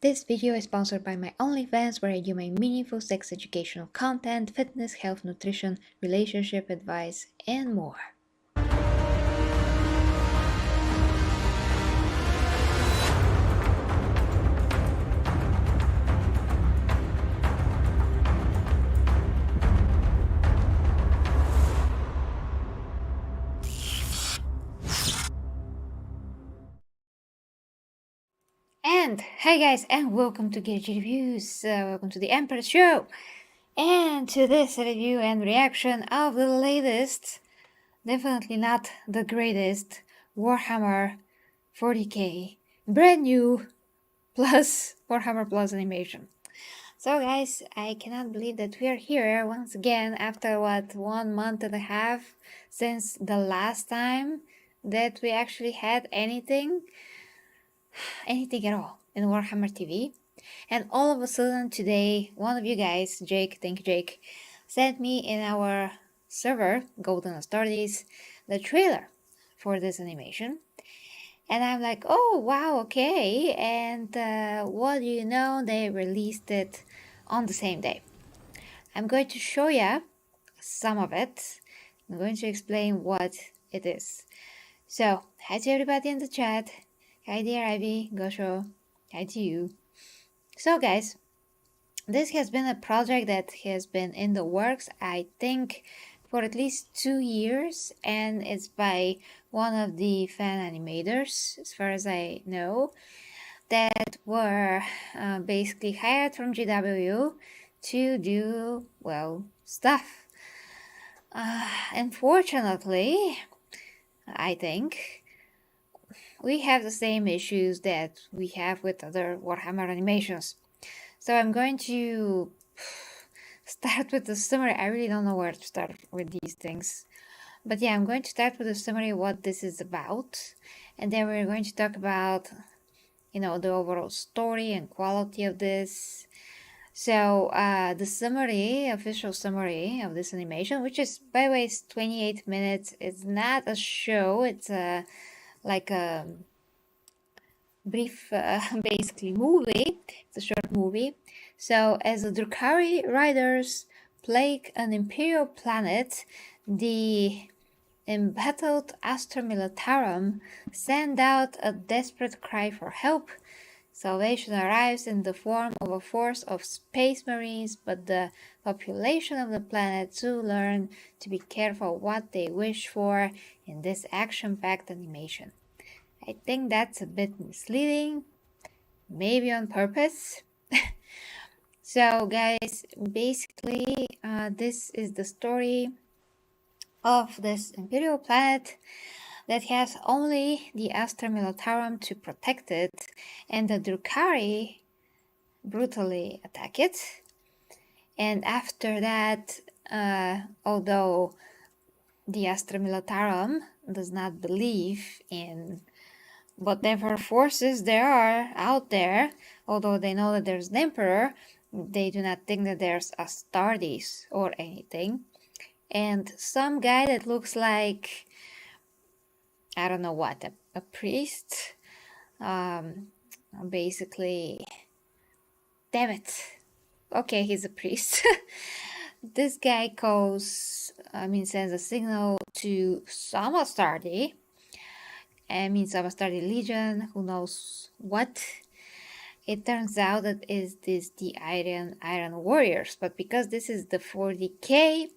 This video is sponsored by my OnlyFans, where I do my meaningful sex educational content, fitness, health, nutrition, relationship advice, and more. And hey guys, and welcome to Gage Reviews. Welcome to the Emperor Show, and to this review and reaction of the latest, definitely not the greatest, Warhammer 40k, brand new plus Warhammer Plus animation. So guys, I cannot believe that we are here once again after 1 month and a half since the last time that we actually had anything at all in Warhammer TV. And all of a sudden today, one of you guys, Jake, thank you Jake, sent me in our server, Golden Astartes, the trailer for this animation. And I'm like, oh wow, okay. And what do you know, they released it on the same day. I'm going to show you some of it. I'm going to explain what it is. So, hi to everybody in the chat. Hi dear Ivy, Gosho, hi to you. So guys, this has been a project that has been in the works, I think, for at least 2 years, and it's by one of the fan animators, as far as I know, that were basically hired from GW to do, well, stuff. Unfortunately, I think, we have the same issues that we have with other Warhammer animations. So I'm going to start with the summary. I really don't know where to start with these things. But yeah, I'm going to start with a summary of what this is about. And then we're going to talk about, you know, the overall story and quality of this. So the summary, official summary of this animation, which is, by the way, it's 28 minutes. It's not a show. It's like a brief, basically movie. It's a short movie. So as the Drukhari riders plague an Imperial planet, the embattled Astra Militarum send out a desperate cry for help. Salvation arrives in the form of a force of space marines, but the population of the planet soon learn to be careful what they wish for in this action-packed animation. I think that's a bit misleading, maybe on purpose. So guys, basically this is the story of this Imperial planet that has only the Astra Militarum to protect it, and the Drukhari brutally attack it. And after that, although the Astra Militarum does not believe in whatever forces there are out there, although they know that there's an emperor, they do not think that there's Astartes or anything. And some guy that looks like, I don't know what, a priest, basically, damn it, okay, he's a priest. This guy sends a signal to some Astarte, some Astarte Legion, who knows what. It turns out that the Iron Warriors, but because this is the 40k,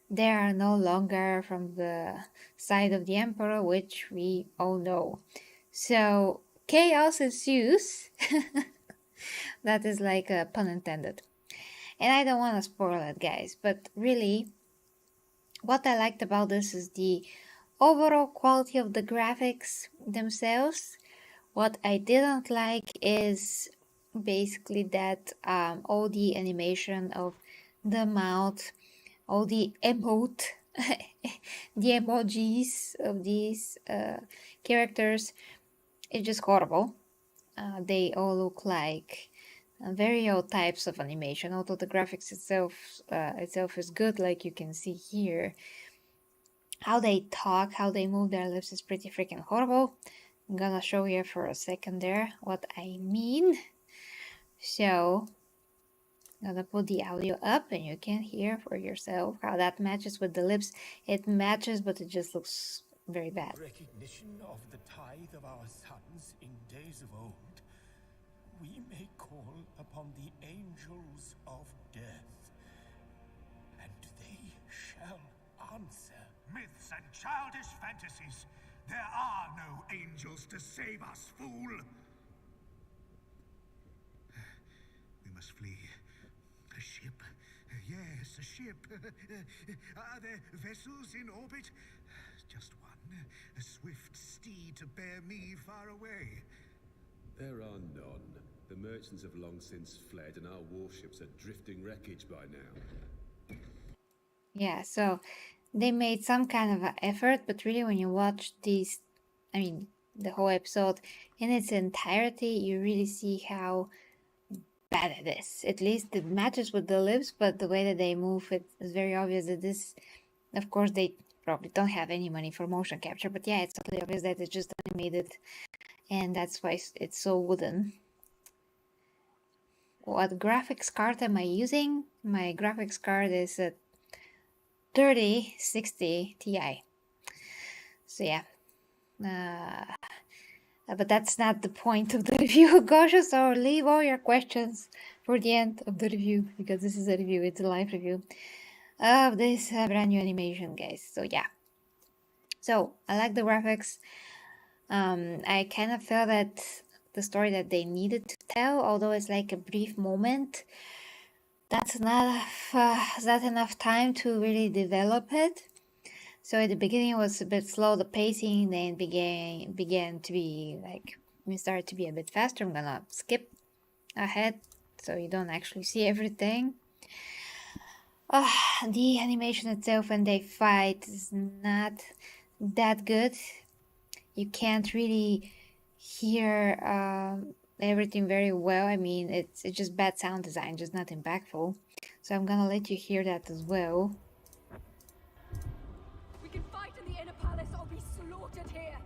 they are no longer from the side of the Emperor, which we all know. So chaos ensues. That is like a pun intended. And I don't want to spoil it, guys, but really, what I liked about this is the overall quality of the graphics themselves. What I didn't like is basically that all the animation of the mouth, all the emote, the emojis of these characters, it's just horrible. They all look like very old types of animation, although the graphics itself is good, like you can see here. How they talk, how they move their lips is pretty freaking horrible. I'm gonna show you for a second there what I mean. So I'm gonna put the audio up and you can hear for yourself how that matches with the lips. It matches, but it just looks very bad. Recognition of the tithe of our sons in days of old, we may call upon the angels of death, and they shall answer. Myths and childish fantasies. There are no angels to save us, fool! We must flee. A ship. Yes, a ship. Are there vessels in orbit? Just one. A swift steed to bear me far away. There are none. The merchants have long since fled and our warships are drifting wreckage by now. Yeah, so they made some kind of an effort, but really when you watch these, I mean, the whole episode in its entirety, you really see how bad it is. At least it matches with the lips, but the way that they move, it is very obvious that this, of course, they probably don't have any money for motion capture, but yeah, it's totally obvious that it's just animated, and that's why it's so wooden. What graphics card am I using? My graphics card is a 3060 Ti. So yeah, but that's not the point of the review. Cautious or leave all your questions for the end of the review, because this is a review, it's a live review of this brand new animation, guys. So yeah, so I like the graphics. I kind of felt that the story that they needed to tell, although it's like a brief moment, that's not enough time to really develop it. So at the beginning it was a bit slow, the pacing, then began to be like, we started to be a bit faster. I'm gonna skip ahead so you don't actually see everything. The animation itself when they fight is not that good. You can't really hear everything very well. I mean, it's just bad sound design, just not impactful. So I'm gonna let you hear that as well. We can fight in the inner palace or be slaughtered here.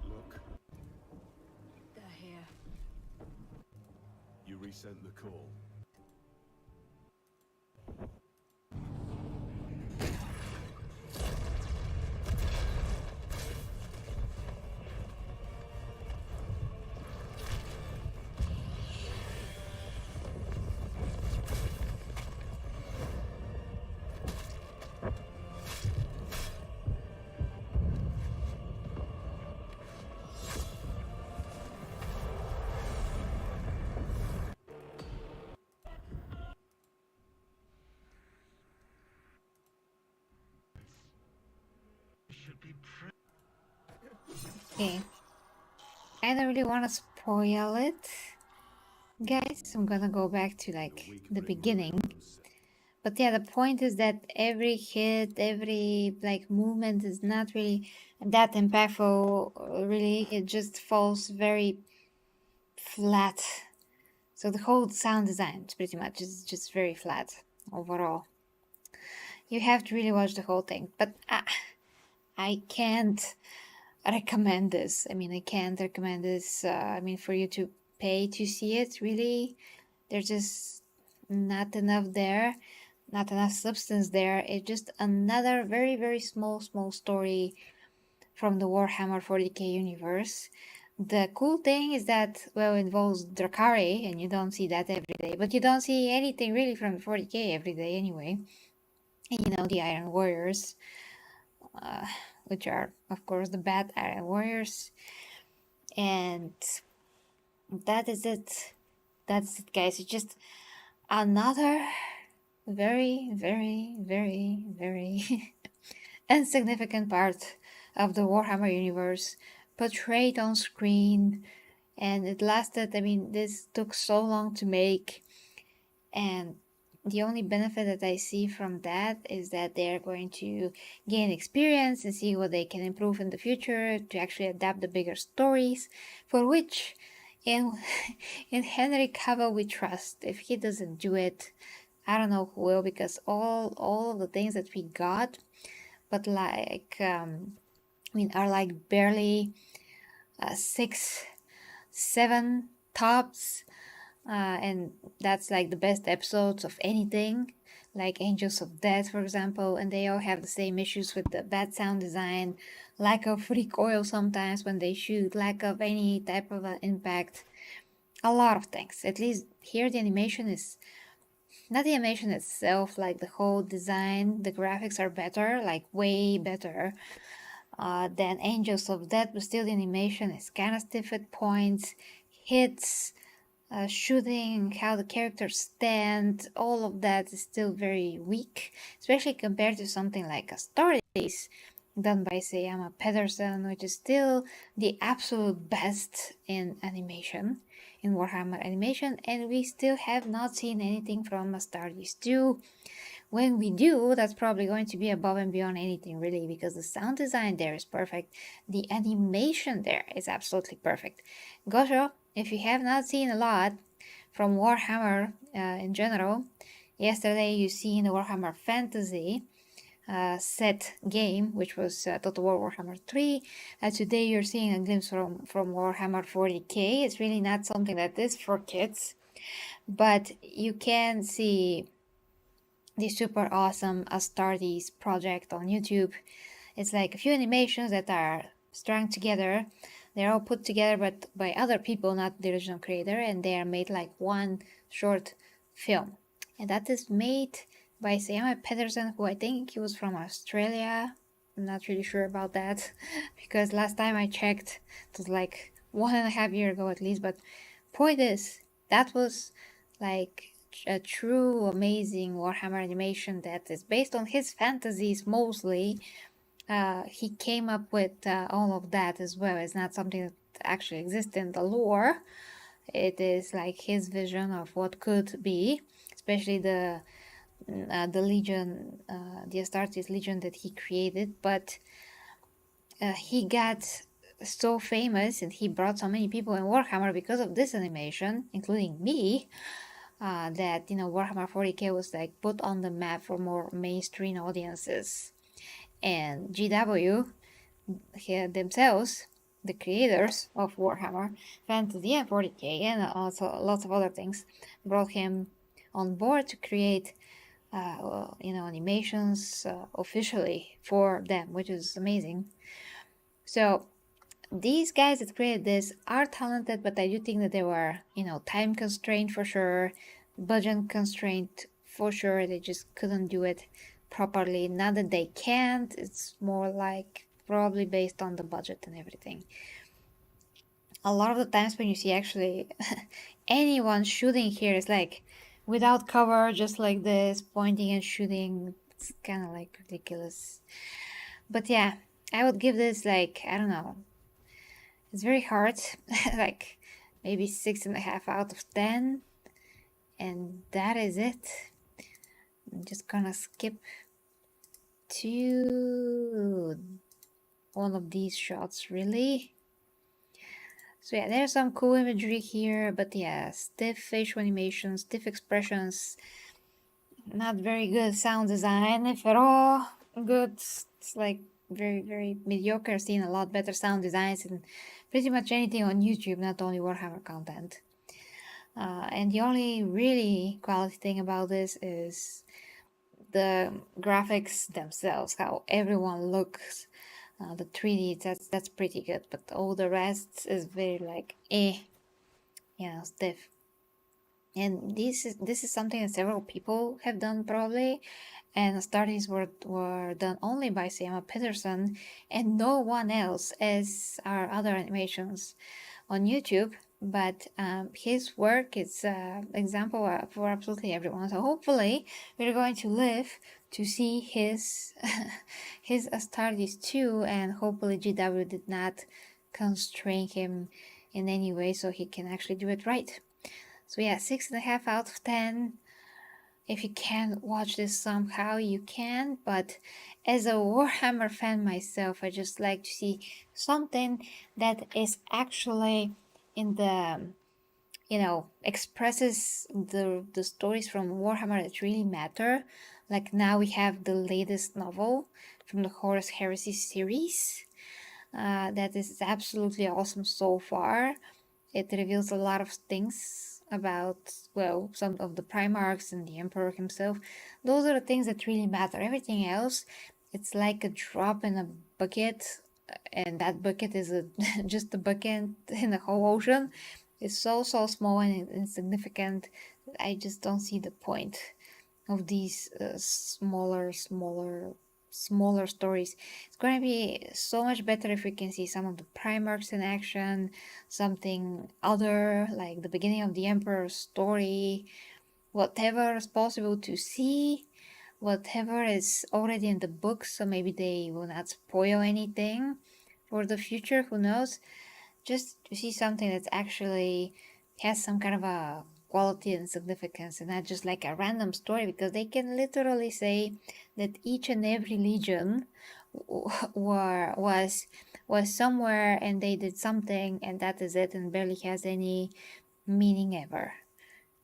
Look, They're here. you resent the call. Okay. I don't really want to spoil it, guys. I'm gonna go back to like the beginning. But yeah, the point is that every hit, every like movement is not really that impactful. Really, it just falls very flat. So the whole sound design pretty much is just very flat overall. You have to really watch the whole thing, but I can't recommend this. I mean, I can't recommend this. I mean, for you to pay to see it, really, there's just not enough there, not enough substance there. It's just another very, very small story from the Warhammer 40k universe. The cool thing is that, well, it involves Drukhari, and you don't see that every day, but you don't see anything really from 40k every day anyway. And you know, the Iron Warriors, which are, of course, the bad Iron Warriors. And that is it. That's it, guys. It's just another very, very, very, very insignificant part of the Warhammer universe portrayed on screen. And it lasted, I mean, this took so long to make. And the only benefit that I see from that is that they're going to gain experience and see what they can improve in the future to actually adapt the bigger stories, for which in Henry Cavill we trust. If he doesn't do it, I don't know who will, because all of the things that we got, but like I mean, are like barely 6 7 tops, and that's like the best episodes of anything, like Angels of Death, for example, and they all have the same issues with the bad sound design, lack of recoil sometimes when they shoot, lack of any type of impact, a lot of things. At least here the animation is, not the animation itself, like the whole design, the graphics are better, like way better than Angels of Death, but still the animation is kind of stiff at points, hits, shooting, how the characters stand, all of that is still very weak, especially compared to something like Astartes, done by Sayama Pedersen, which is still the absolute best in animation, in Warhammer animation, and we still have not seen anything from Astartes 2. When we do, that's probably going to be above and beyond anything really, because the sound design there is perfect, the animation there is absolutely perfect. Gosho, if you have not seen a lot from Warhammer in general, yesterday you seen the Warhammer Fantasy set game, which was Total War Warhammer 3. Today you're seeing a glimpse from Warhammer 40k. It's really not something that is for kids, but you can see the super awesome Astartes project on YouTube. It's like a few animations that are strung together. They're all put together but by other people, not the original creator, and they are made like one short film. And that is made by Sayama Pedersen, who I think he was from Australia. I'm not really sure about that because last time I checked, it was like 1.5 years ago at least. But point is, that was like a true amazing Warhammer animation that is based on his fantasies mostly. He came up with all of that as well. It's not something that actually exists in the lore. It is like his vision of what could be, especially the Legion, the Astartes Legion that he created. But he got so famous and he brought so many people in Warhammer because of this animation, including me, that, you know, Warhammer 40k was like put on the map for more mainstream audiences. And GW themselves, the creators of Warhammer Fantasy and 40k and also lots of other things, brought him on board to create you know, animations officially for them, which is amazing. So these guys that created this are talented, but I do think that they were, you know, time constrained for sure, budget constraint for sure. They just couldn't do it properly. Not that they can't, it's more like probably based on the budget and everything. A lot of the times when you see actually anyone shooting here is like without cover, just like this, pointing and shooting. It's kind of like ridiculous. But yeah, I would give this like, I don't know, it's very hard, like maybe 6.5 out of 10, and that is it. I'm just gonna skip to one of these shots really. So yeah, there's some cool imagery here, but yeah, stiff facial animations, stiff expressions, not very good sound design, if at all good. It's like very, very mediocre. I've seen a lot better sound designs in pretty much anything on YouTube, not only Warhammer content. And the only really quality thing about this is the graphics themselves, how everyone looks. The 3D, that's pretty good, but all the rest is very like you know, stiff. And this is something that several people have done probably, and studies were done only by Sayama Pedersen and no one else, as are other animations on YouTube. But his work is example for absolutely everyone. So hopefully we're going to live to see his his Astartes too, and hopefully GW did not constrain him in any way, so he can actually do it right. So yeah, 6.5 out of 10. If you can watch this somehow, you can. But as a Warhammer fan myself, I just like to see something that is actually in the, you know, expresses the stories from Warhammer that really matter. Like now we have the latest novel from the Horus Heresy series. That is absolutely awesome so far. It reveals a lot of things about, well, some of the Primarchs and the Emperor himself. Those are the things that really matter. Everything else, it's like a drop in a bucket, and that bucket is a just a bucket in the whole ocean. It's so small and insignificant. I just don't see the point of these smaller stories. It's going to be so much better if we can see some of the Primarchs in action, something other like the beginning of the Emperor's story, whatever is possible to see, whatever is already in the books, so maybe they will not spoil anything for the future, who knows. Just to see something that's actually has some kind of a quality and significance, and not just like a random story, because they can literally say that each and every legion was somewhere and they did something and that is it, and barely has any meaning ever.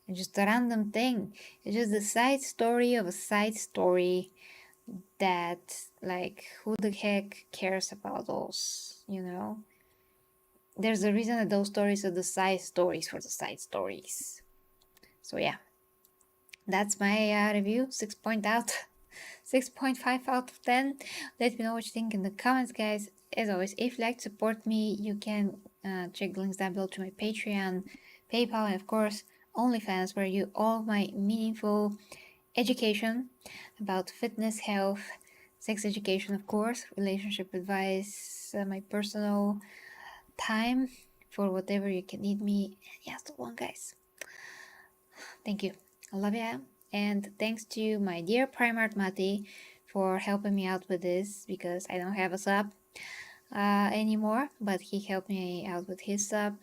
It's just a random thing. It's just the side story of a side story that, like, who the heck cares about those, you know? There's a reason that those stories are the side stories for the side stories. So yeah, that's my review. 6.5 out of 10. Let me know what you think in the comments, guys. As always, if you'd like to support me, you can check the links down below to my Patreon, PayPal, and of course OnlyFans, where you all my meaningful education about fitness, health, sex education, of course, relationship advice, my personal time for whatever you can need me. Yeah, that's the one, guys. Thank you. I love ya. And thanks to my dear Primarch Mati for helping me out with this, because I don't have a sub anymore, but he helped me out with his sub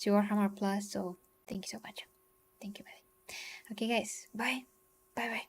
to Warhammer Plus. So thank you so much. Thank you, Mati. Okay, guys. Bye. Bye bye.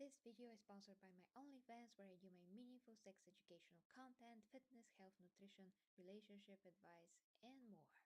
This video is sponsored by my OnlyFans, where I do my meaningful sex educational content, fitness, health, nutrition, relationship advice, and more.